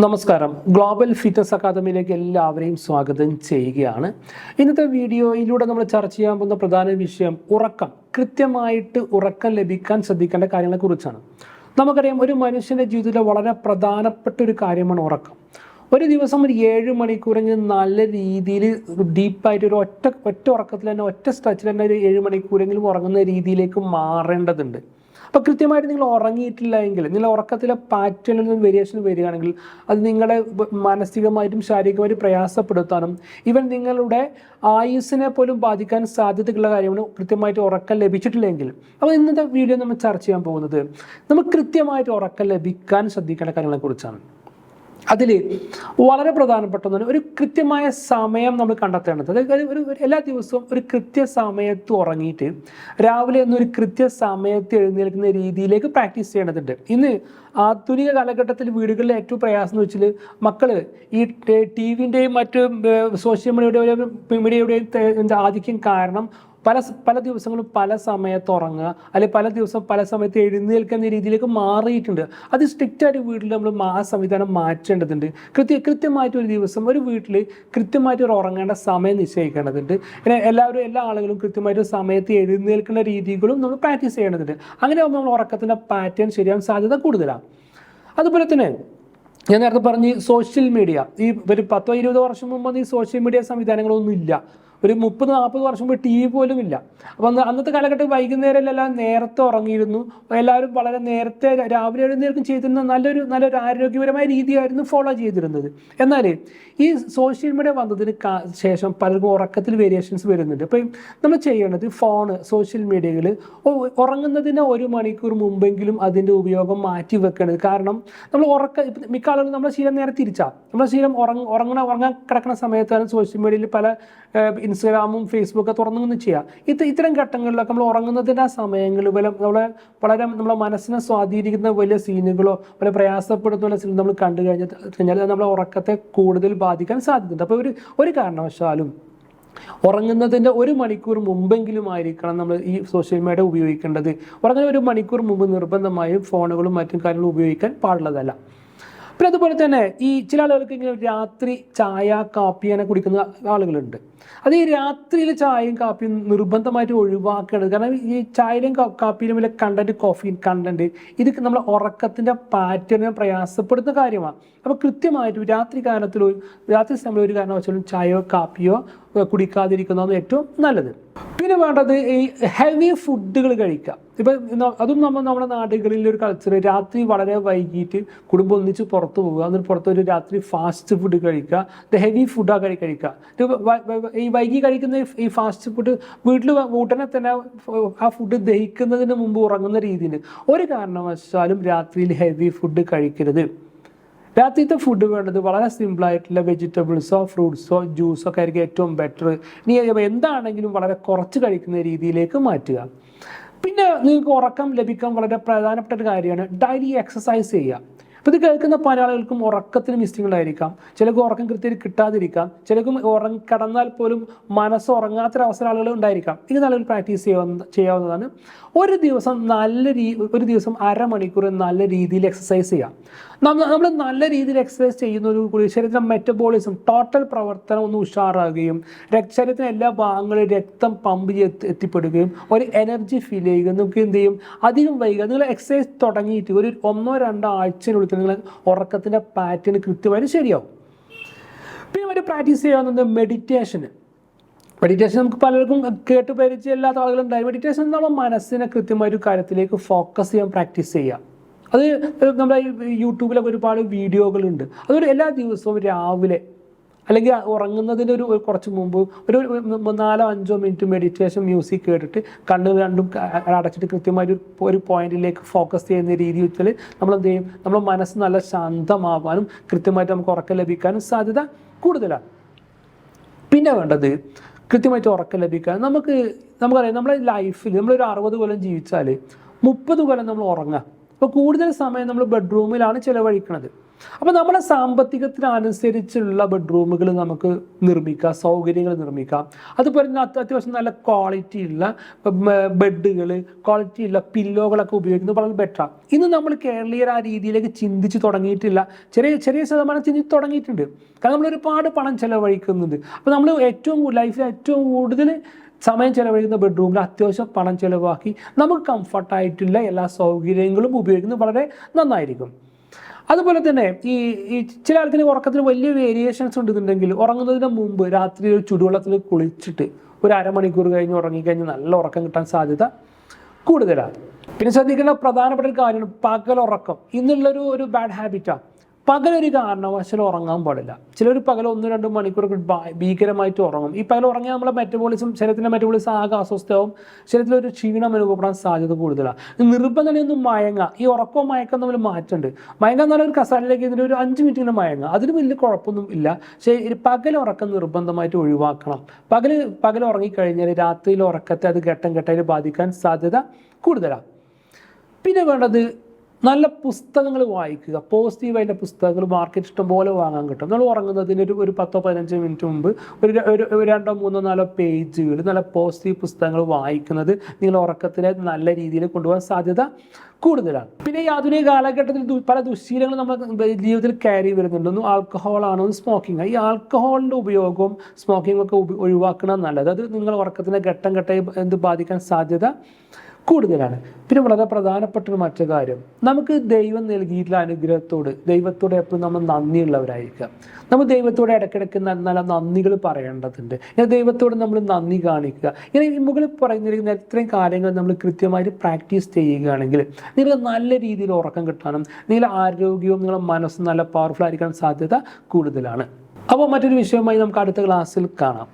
നമസ്കാരം. Global fitness അക്കാദമിയിലേക്ക് എല്ലാവരെയും സ്വാഗതം ചെയ്യുകയാണ്. ഇന്നത്തെ വീഡിയോയിലൂടെ നമ്മൾ ചർച്ച ചെയ്യാൻ പോകുന്ന പ്രധാന വിഷയം ഉറക്കം. കൃത്യമായിട്ട് ഉറക്കം ലഭിക്കാൻ ശ്രദ്ധിക്കേണ്ട കാര്യങ്ങളെക്കുറിച്ചാണ്. നമുക്കറിയാം, ഒരു മനുഷ്യൻ്റെ ജീവിതത്തിലെ വളരെ പ്രധാനപ്പെട്ട ഒരു കാര്യമാണ് ഉറക്കം. ഒരു ദിവസം ഒരു 7 മണിക്കൂറെങ്കിലും നല്ല രീതിയിൽ ഡീപ്പായിട്ട് ഒരു ഒറ്റ ഉറക്കത്തിൽ തന്നെ ഒറ്റ സ്ട്രെച്ചിൽ തന്നെ ഒരു 7 മണിക്കൂറെങ്കിലും ഉറങ്ങുന്ന രീതിയിലേക്ക് മാറേണ്ടതുണ്ട്. അപ്പോൾ കൃത്യമായിട്ട് നിങ്ങൾ ഉറങ്ങിയിട്ടില്ല എങ്കിൽ, നിങ്ങളുടെ ഉറക്കത്തിലെ പാറ്റേണിൽ നിന്ന് വേരിയേഷൻ വരികയാണെങ്കിൽ അത് നിങ്ങളെ മാനസികമായിട്ടും ശാരീരികമായിട്ടും പ്രയാസപ്പെടുത്താനും ഈവൻ നിങ്ങളുടെ ആയുസ്സിനെ പോലും ബാധിക്കാൻ സാധ്യതയുള്ള കാര്യമാണ് കൃത്യമായിട്ട് ഉറക്കം ലഭിച്ചിട്ടില്ലെങ്കിൽ. അപ്പോൾ ഇന്നത്തെ വീഡിയോ നമ്മൾ ചർച്ച ചെയ്യാൻ പോകുന്നത് നമുക്ക് കൃത്യമായിട്ട് ഉറക്കം ലഭിക്കാൻ ശ്രദ്ധിക്കേണ്ട കാര്യങ്ങളെക്കുറിച്ചാണ്. അതിൽ വളരെ പ്രധാനപ്പെട്ട ഒന്നാണ് ഒരു കൃത്യമായ സമയം നമ്മൾ കണ്ടെത്തേണ്ടത്. അതായത് ഒരു എല്ലാ ദിവസവും ഒരു കൃത്യസമയത്ത് ഉറങ്ങിയിട്ട് രാവിലെ ഒന്നൊരു കൃത്യസമയത്ത് എഴുന്നേൽക്കുന്ന രീതിയിലേക്ക് പ്രാക്ടീസ് ചെയ്യേണ്ടതുണ്ട്. ഇന്ന് ആധുനിക കാലഘട്ടത്തിൽ വീടുകളിലെ ഏറ്റവും പ്രയാസം എന്ന് വെച്ചാൽ മക്കൾ ഈ ടിവിൻ്റെയും മറ്റ് സോഷ്യൽ മീഡിയയുടെയും ആധിക്യം കാരണം പല ദിവസങ്ങളും പല സമയത്ത് ഉറങ്ങുക, അല്ലെങ്കിൽ പല ദിവസം പല സമയത്ത് എഴുന്നേൽക്കുന്ന രീതിയിലേക്ക് മാറിയിട്ടുണ്ട്. അത് സ്ട്രിക്റ്റായിട്ട് വീട്ടിൽ നമ്മൾ ആ സംവിധാനം മാറ്റേണ്ടതുണ്ട്. കൃത്യമായിട്ട് ഒരു ദിവസം ഒരു വീട്ടിൽ കൃത്യമായിട്ട് ഒരു ഉറങ്ങേണ്ട സമയം നിശ്ചയിക്കേണ്ടതുണ്ട്. പിന്നെ എല്ലാ ആളുകളും കൃത്യമായിട്ട് സമയത്ത് എഴുന്നേൽക്കുന്ന രീതികളും നമ്മൾ പ്രാക്ടീസ് ചെയ്യേണ്ടതുണ്ട്. അങ്ങനെ ആകുമ്പോൾ നമ്മൾ ഉറക്കത്തിൻ്റെ പാറ്റേൺ ശരിയാൻ സാധ്യത കൂടുതലാണ്. അതുപോലെ തന്നെ ഞാൻ നേരത്തെ പറഞ്ഞ് സോഷ്യൽ മീഡിയ, ഈ ഒരു 10-20 വർഷം മുമ്പ് ഈ സോഷ്യൽ മീഡിയ സംവിധാനങ്ങളൊന്നും ഇല്ല. ഒരു 30-40 വർഷം മുമ്പ് ടി വി പോലും ഇല്ല. അപ്പോൾ അന്നത്തെ കാലഘട്ടം വൈകുന്നേരം എല്ലാം നേരത്തെ ഉറങ്ങിയിരുന്നു. എല്ലാവരും വളരെ നേരത്തെ രാവിലെ എഴുന്നേൽക്കും ചെയ്തിരുന്ന നല്ലൊരു ആരോഗ്യപരമായ രീതിയായിരുന്നു ഫോളോ ചെയ്തിരുന്നത്. എന്നാൽ ഈ സോഷ്യൽ മീഡിയ വന്നതിന് ശേഷം പലർക്കും ഉറക്കത്തിൽ വേരിയേഷൻസ് വരുന്നുണ്ട്. അപ്പോൾ നമ്മൾ ചെയ്യേണ്ടത് സോഷ്യൽ മീഡിയയിൽ ഉറങ്ങുന്നതിന് 1 മണിക്കൂർ മുമ്പെങ്കിലും അതിൻ്റെ ഉപയോഗം മാറ്റി വെക്കേണ്ടത്. കാരണം നമ്മൾ മിക്ക ആളുകളും നമ്മുടെ ശീലം നേരെ തിരിച്ചാണ്. നമ്മുടെ ശീലം ഉറങ്ങാൻ കിടക്കുന്ന സമയത്താണ് സോഷ്യൽ മീഡിയയിൽ പല ഇൻസ്റ്റാഗ്രാമും ഫേസ്ബുക്കൊക്കെ തുറന്നു ചെയ്യുക. ഇത്തരം ഘട്ടങ്ങളിലൊക്കെ നമ്മൾ ഉറങ്ങുന്നതിൻ്റെ ആ സമയങ്ങളിൽ നമ്മളെ മനസ്സിനെ സ്വാധീനിക്കുന്ന വലിയ സീനുകളോ വളരെ പ്രയാസപ്പെടുത്തുന്ന സീൻ നമ്മൾ കണ്ടു കഴിഞ്ഞാൽ നമ്മളെ ഉറക്കത്തെ കൂടുതൽ ബാധിക്കാൻ സാധ്യതയുണ്ട്. അപ്പോൾ ഒരു കാരണവശാലും ഉറങ്ങുന്നതിൻ്റെ 1 മണിക്കൂർ മുമ്പെങ്കിലും ആയിരിക്കണം നമ്മൾ ഈ സോഷ്യൽ മീഡിയ ഉപയോഗിക്കേണ്ടത്. ഉറങ്ങുന്ന 1 മണിക്കൂർ മുമ്പ് നിർബന്ധമായും ഫോണുകളും മറ്റും കാര്യങ്ങളും ഉപയോഗിക്കാൻ പാടുള്ളതല്ല. പിന്നെ അതുപോലെ തന്നെ ഈ ചില ആളുകൾക്ക് ഇങ്ങനെ രാത്രി ചായ കാപ്പി അങ്ങനെ കുടിക്കുന്ന ആളുകളുണ്ട്. അത് ഈ രാത്രിയിൽ ചായയും കാപ്പിയും നിർബന്ധമായിട്ട് ഒഴിവാക്കേണ്ടത്. കാരണം ഈ ചായയിലും കാപ്പിയിലും വലിയ കോഫീൻ കണ്ടന്റ് ഇത് നമ്മളെ ഉറക്കത്തിൻ്റെ പാറ്റേണിനെ പ്രയാസപ്പെടുന്ന കാര്യമാണ്. അപ്പോൾ കൃത്യമായിട്ട് രാത്രി സമയം ഒരു കാരണവശാലും ചായയോ കാപ്പിയോ കുടിക്കാതിരിക്കുന്നതാണ് ഏറ്റവും നല്ലത്. പിന്നെ വേണ്ടത് ഈ ഹെവി ഫുഡുകൾ കഴിക്കുക. ഇപ്പം അതും നമ്മുടെ നാടുകളിൽ ഒരു കൾച്ചർ, രാത്രി വളരെ വൈകിട്ട് കുടുംബം ഒന്നിച്ച് പുറത്ത് പോകുക, എന്നിട്ട് പുറത്ത് ഒരു രാത്രി ഫാസ്റ്റ് ഫുഡ് കഴിക്കുക, ഹെവി ഫുഡാണ് കഴിക്കുക. ഈ വൈകി കഴിക്കുന്ന ഈ ഫാസ്റ്റ് ഫുഡ് വീട്ടിൽ ഉടനെ തന്നെ ആ ഫുഡ് ദഹിക്കുന്നതിന് മുമ്പ് ഉറങ്ങുന്ന രീതിയിൽ ഒരു കാരണവശാലും രാത്രിയിൽ ഹെവി ഫുഡ് കഴിക്കരുത്. രാത്രിത്തെ ഫുഡ് വേണ്ടത് വളരെ സിമ്പിളായിട്ടുള്ള വെജിറ്റബിൾസോ ഫ്രൂട്ട്സോ ജ്യൂസോ ഒക്കെ ആയിരിക്കും ഏറ്റവും ബെറ്റർ. ഇനി എന്താണെങ്കിലും വളരെ കുറച്ച് കഴിക്കുന്ന രീതിയിലേക്ക് മാറ്റുക. പിന്നെ നിങ്ങൾക്ക് ഉറക്കം ലഭിക്കാൻ വളരെ പ്രധാനപ്പെട്ട ഒരു കാര്യമാണ് ഡെയിലി എക്സസൈസ് ചെയ്യുക. അപ്പോൾ ഇത് കേൾക്കുന്ന പല ആളുകൾക്കും ഉറക്കത്തിന് മിസ്സിങ്ങുകളായിരിക്കാം. ചിലർക്ക് ഉറക്കം കൃത്യമായിട്ട് കിട്ടാതിരിക്കാം. ചിലർക്കും കിടന്നാൽ പോലും മനസ്സ് ഉറങ്ങാത്തൊരവസ്ഥ ആളുകൾ ഉണ്ടായിരിക്കാം. ഇത് നല്ലൊരു പ്രാക്ടീസ് ചെയ്യാവുന്നതാണ്. ഒരു ദിവസം 1/2 മണിക്കൂർ നല്ല രീതിയിൽ എക്സസൈസ് ചെയ്യാം. നമ്മൾ നല്ല രീതിയിൽ എക്സസൈസ് ചെയ്യുന്നതോടുകൂടി ശരീരത്തിൻ്റെ മെറ്റബോളിസം ടോട്ടൽ പ്രവർത്തനം ഒന്ന് ഉഷാറാകുകയും ശരീരത്തിൻ്റെ എല്ലാ ഭാഗങ്ങളിലും രക്തം പമ്പ് എത്തിപ്പെടുകയും ഒരു എനർജി ഫീൽ ചെയ്യുക. നമുക്ക് എന്ത് ചെയ്യും, അധികം വൈകുക. നിങ്ങൾ എക്സസൈസ് തുടങ്ങിയിട്ട് ഒരു 1-2 ആഴ്ചയിനുള്ളിൽ നിങ്ങൾ ഉറക്കത്തിൻ്റെ പാറ്റേൺ കൃത്യമായിട്ട് ശരിയാവും. പിന്നെ ഒരു പ്രാക്ടീസ് ചെയ്യാവുന്നത് മെഡിറ്റേഷൻ നമുക്ക് പലർക്കും കേട്ട് പരിചയമില്ലാത്ത ആളുകളുണ്ടായി. മെഡിറ്റേഷൻ നമ്മുടെ മനസ്സിനെ കൃത്യമായൊരു കാര്യത്തിലേക്ക് ഫോക്കസ് ചെയ്യാൻ പ്രാക്ടീസ് ചെയ്യുക. അത് നമ്മുടെ യൂട്യൂബിലൊക്കെ ഒരുപാട് വീഡിയോകളുണ്ട്. അതൊരു എല്ലാ ദിവസവും രാവിലെ അല്ലെങ്കിൽ ഉറങ്ങുന്നതിന് കുറച്ച് മുമ്പ് ഒരു 4-5 മിനിറ്റ് മെഡിറ്റേഷൻ മ്യൂസിക് കേട്ടിട്ട് കണ്ണ് രണ്ടും അടച്ചിട്ട് കൃത്യമായൊരു പോയിന്റിലേക്ക് ഫോക്കസ് ചെയ്യുന്ന രീതി വെച്ചാൽ നമ്മളെന്ത് ചെയ്യും, നമ്മുടെ മനസ്സ് നല്ല ശാന്തമാവാനും കൃത്യമായിട്ട് നമുക്ക് ഉറക്കം ലഭിക്കാനും സാധ്യത കൂടുതലാണ്. പിന്നെ വേണ്ടത് കൃത്യമായിട്ട് ഉറക്കം ലഭിക്കാൻ നമുക്കറിയാം, നമ്മുടെ ലൈഫിൽ നമ്മളൊരു 60 കൊല്ലം ജീവിച്ചാൽ 30 കൊല്ലം നമ്മൾ ഉറങ്ങുക. അപ്പോൾ കൂടുതൽ സമയം നമ്മൾ ബെഡ്റൂമിലാണ് ചിലവഴിക്കുന്നത്. അപ്പോൾ നമ്മുടെ സാമ്പത്തികത്തിനനുസരിച്ചുള്ള ബെഡ്റൂമുകൾ നമുക്ക് നിർമ്മിക്കാം, സൗകര്യങ്ങൾ നിർമ്മിക്കാം. അതുപോലെ തന്നെ അത്യാവശ്യം നല്ല ക്വാളിറ്റി ഉള്ള ബെഡുകൾ, ക്വാളിറ്റി ഉള്ള പില്ലോകളൊക്കെ ഉപയോഗിക്കുന്നത് വളരെ ബെറ്ററാണ്. ഇന്ന് നമ്മൾ കേരളീയർ ആ രീതിയിലേക്ക് ചിന്തിച്ച് തുടങ്ങിയിട്ടില്ല. ചെറിയ ശതമാനം ചിന്തിച്ച് തുടങ്ങിയിട്ടുണ്ട്. കാരണം നമ്മൾ ഒരുപാട് പണം ചിലവഴിക്കുന്നുണ്ട്. അപ്പോൾ നമ്മൾ ലൈഫിൽ ഏറ്റവും കൂടുതൽ സമയം ചിലവഴിക്കുന്ന ബെഡ്റൂമിൽ അത്യാവശ്യം പണം ചിലവാക്കി നമുക്ക് കംഫർട്ടായിട്ടുള്ള എല്ലാ സൗകര്യങ്ങളും ഉപയോഗിക്കുന്നത് വളരെ നന്നായിരിക്കും. അതുപോലെ തന്നെ ഈ ചില ആൾക്കാർ ഉറക്കത്തിന് വലിയ വേരിയേഷൻസ് ഉണ്ടെന്നുണ്ടെങ്കിൽ ഉറങ്ങുന്നതിന് മുമ്പ് രാത്രി ഒരു ചുടുവെള്ളത്തിൽ കുളിച്ചിട്ട് ഒരു അരമണിക്കൂർ കഴിഞ്ഞ് ഉറങ്ങിക്കഴിഞ്ഞാൽ നല്ല ഉറക്കം കിട്ടാൻ സാധ്യത കൂടുതലാണ്. പിന്നെ ശ്രദ്ധിക്കേണ്ട പ്രധാനപ്പെട്ട ഒരു കാര്യമാണ് പകലുറക്കം. ഇന്നുള്ളൊരു ബാഡ് ഹാബിറ്റാണ്. പകലൊരു കാരണവശാലും ഉറങ്ങാൻ പാടില്ല. ചിലർ പകൽ 1-2 മണിക്കൂറൊക്കെ ഭീകരമായിട്ട് ഉറങ്ങും. ഈ പകൽ ഉറങ്ങിയാൽ നമ്മളെ ശരീരത്തിൻ്റെ മെറ്റബോളിസം ആകെ അസ്വസ്ഥവും ശരീരത്തിലൊരു ക്ഷീണം അനുഭവപ്പെടാൻ സാധ്യത കൂടുതലാണ്. നിർബന്ധമൊന്നും മയങ്ങുക. ഈ ഉറക്കവും മയക്കം തമ്മിൽ മാറ്റമുണ്ട്. മയങ്ങാൻ എന്നാൽ ഒരു കസാലയിലേക്ക് ഇതിൻ്റെ ഒരു 5 മിനിറ്റിന് മയങ്ങുക, അതിന് വലിയ കുഴപ്പമൊന്നും ഇല്ല. പക്ഷേ പകൽ ഉറക്കം നിർബന്ധമായിട്ട് ഒഴിവാക്കണം. പകൽ ഉറങ്ങിക്കഴിഞ്ഞാൽ രാത്രിയിലെ ഉറക്കത്തെ അത് ഘട്ടം ഘട്ടമായിട്ട് ബാധിക്കാൻ സാധ്യത കൂടുതലാണ്. പിന്നെ വേണ്ടത് നല്ല പുസ്തകങ്ങൾ വായിക്കുക. പോസിറ്റീവായിട്ട് പുസ്തകങ്ങൾ മാർക്കറ്റ് ഇഷ്ടം പോലെ വാങ്ങാൻ കിട്ടും. നമ്മൾ ഉറങ്ങുന്നതിന് ഒരു 10-15 മിനിറ്റ് മുമ്പ് ഒരു 2-3-4 പേജുകൾ നല്ല പോസിറ്റീവ് പുസ്തകങ്ങൾ വായിക്കുന്നത് നിങ്ങൾ ഉറക്കത്തിനെ നല്ല രീതിയിൽ കൊണ്ടുപോകാൻ സാധ്യത കൂടുതലാണ്. പിന്നെ ഈ ആധുനിക കാലഘട്ടത്തിൽ പല ദുശ്ശീലങ്ങളും നമ്മുടെ ജീവിതത്തിൽ ക്യാരി വരുന്നുണ്ട്. ഒന്ന് ആൽക്കഹോളാണ്, ഒന്ന് സ്മോക്കിംഗ്. ഈ ആൽക്കഹോളിൻ്റെ ഉപയോഗവും സ്മോക്കിംഗ് ഒക്കെ ഒഴിവാക്കണം നല്ലത്. അത് നിങ്ങൾ ഉറക്കത്തിനെ ഘട്ടം ഘട്ടമായി ബാധിക്കാൻ സാധ്യത കൂടുതലാണ്. പിന്നെ വളരെ പ്രധാനപ്പെട്ടൊരു മറ്റു കാര്യം, നമുക്ക് ദൈവം നൽകിയിട്ടുള്ള ദൈവത്തോട് എപ്പോഴും നമ്മൾ നന്ദിയുള്ളവരായിരിക്കുക. നമ്മൾ ദൈവത്തോട് ഇടയ്ക്കിടയ്ക്ക് നല്ല നന്ദികൾ പറയേണ്ടതുണ്ട്. ദൈവത്തോട് നമ്മൾ നന്ദി കാണിക്കുക. ഇങ്ങനെ ഈ മുകളിൽ പറയുന്നിരിക്കുന്ന ഇത്രയും കാര്യങ്ങൾ നമ്മൾ കൃത്യമായിട്ട് പ്രാക്ടീസ് ചെയ്യുകയാണെങ്കിൽ നിങ്ങൾ നല്ല രീതിയിൽ ഉറക്കം കിട്ടാനും നിങ്ങളുടെ ആരോഗ്യവും നിങ്ങളുടെ മനസ്സും നല്ല പവർഫുൾ ആയിരിക്കാൻ സാധ്യത കൂടുതലാണ്. അപ്പോൾ മറ്റൊരു വിഷയവുമായി നമുക്ക് അടുത്ത ക്ലാസ്സിൽ കാണാം.